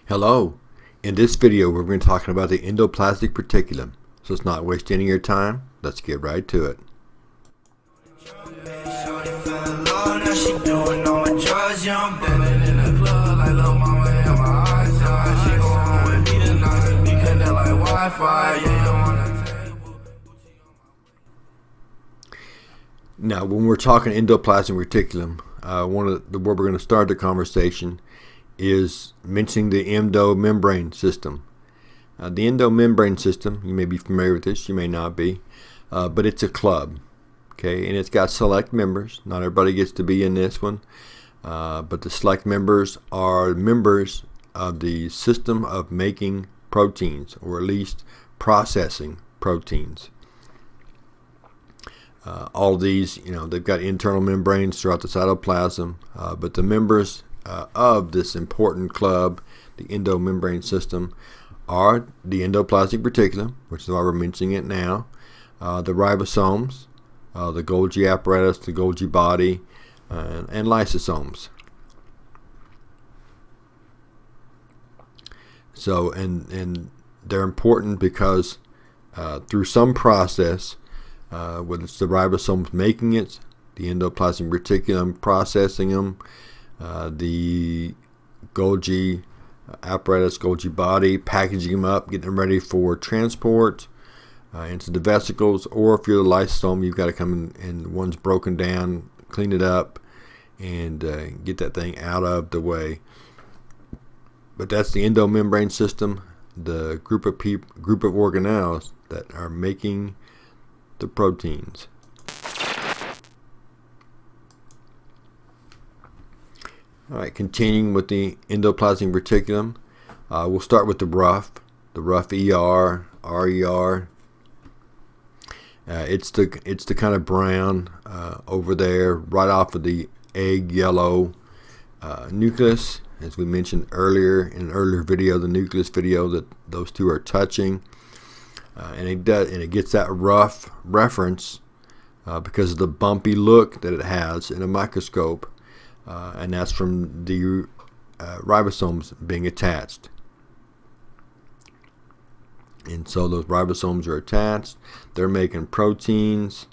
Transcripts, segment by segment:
Hello. In this video, we're going to be talking about the endoplasmic reticulum. So let's not waste any of your time. Let's get right to it. Now, when we're talking endoplasmic reticulum, where we're going to start the conversation is mentioning the endomembrane system. The endomembrane system, you may be familiar with this, you may not be, but it's a club, okay, and it's got select members. Not everybody gets to be in this one, but the select members are members of the system of making proteins, or at least processing proteins. All these, they've got internal membranes throughout the cytoplasm, but the members of this important club, the endomembrane system, are the endoplasmic reticulum, which is why we're mentioning it now, the ribosomes, the Golgi apparatus, the Golgi body, and lysosomes. So, and they're important because through some process, whether it's the ribosomes making it, the endoplasmic reticulum processing them, the Golgi apparatus, Golgi body, packaging them up, getting them ready for transport into the vesicles, or if you're the lysosome, you've got to come in and one's broken down, clean it up, and get that thing out of the way. But that's the endomembrane system, the group of organelles that are making the proteins. All right, continuing with the endoplasmic reticulum, we'll start with the rough ER, RER. It's the kind of brown over there, right off of the egg yellow nucleus, as we mentioned earlier in an earlier video, the nucleus video, that those two are touching, and it gets that rough reference because of the bumpy look that it has in a microscope. And that's from the ribosomes being attached. And so those ribosomes are attached, they're making proteins,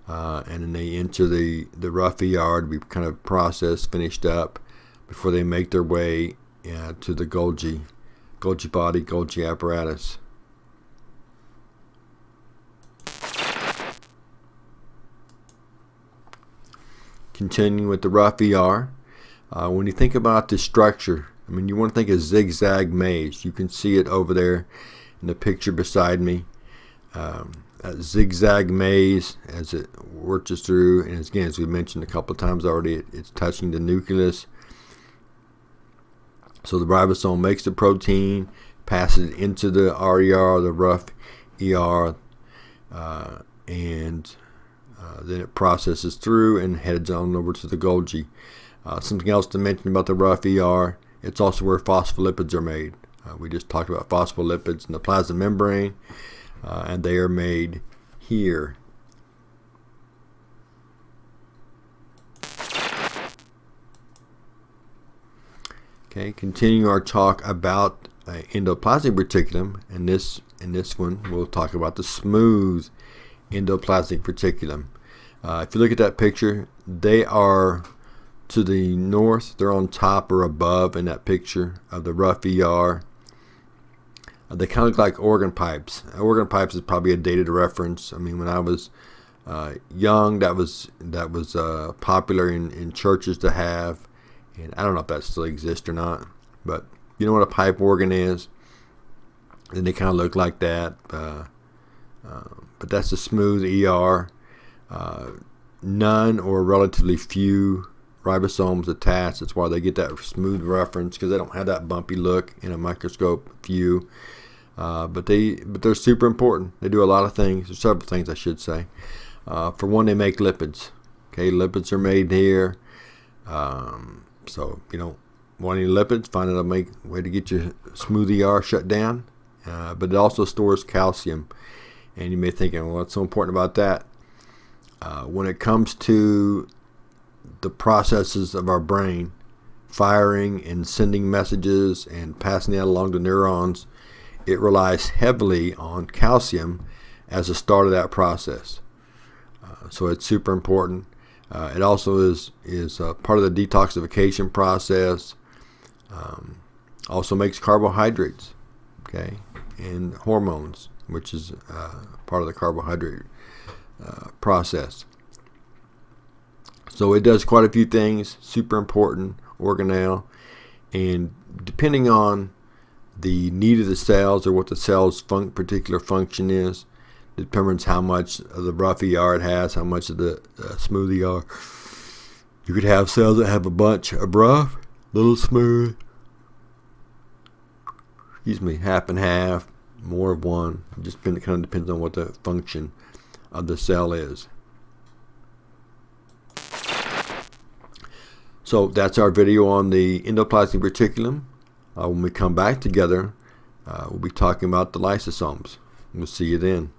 and then they enter the rough ER to be kind of processed, finished up, before they make their way to the Golgi body, Golgi apparatus. Continuing with the rough ER, when you think about this structure, you want to think of zigzag maze. You can see it over there in the picture beside me. That zigzag maze as it works through, and again, as we mentioned a couple of times already, it's touching the nucleus. So the ribosome makes the protein, passes it into the RER, the rough ER, and then it processes through and heads on over to the Golgi. Something else to mention about the rough ER, it's also where phospholipids are made. We just talked about phospholipids in the plasma membrane, and they are made here. Okay, continuing our talk about endoplasmic reticulum, and in this one we'll talk about the smooth endoplasmic reticulum. If you look at that picture, they are to the north. They're on top or above in that picture of the rough ER. They kind of look like organ pipes. Organ pipes is probably a dated reference. When I was young, that was popular in churches to have, and I don't know if that still exists or not. But you know what a pipe organ is? And they kind of look like that. But that's a smooth ER. None or relatively few ribosomes attached. That's why they get that smooth reference, because they don't have that bumpy look in a microscope view. But they're super important. They do a lot of things. There's several things, I should say. For one, they make lipids. Okay, lipids are made here. So if you don't want any lipids, find a way to get your smooth ER shut down. But it also stores calcium. And you may be thinking, well, what's so important about that? When it comes to the processes of our brain, firing and sending messages and passing that along to neurons, it relies heavily on calcium as a start of that process. So it's super important. It also is part of the detoxification process. Also makes carbohydrates, okay, and hormones, which is part of the carbohydrate process. So it does quite a few things, super important organelle, and depending on the need of the cells or what the cell's particular function is, determines how much of the rough ER it has, how much of the smooth ER. You could have cells that have a bunch of rough, little smooth, half and half, more of one. It just kind of depends on what the function of the cell is. So that's our video on the endoplasmic reticulum. When we come back together, we'll be talking about the lysosomes. We'll see you then.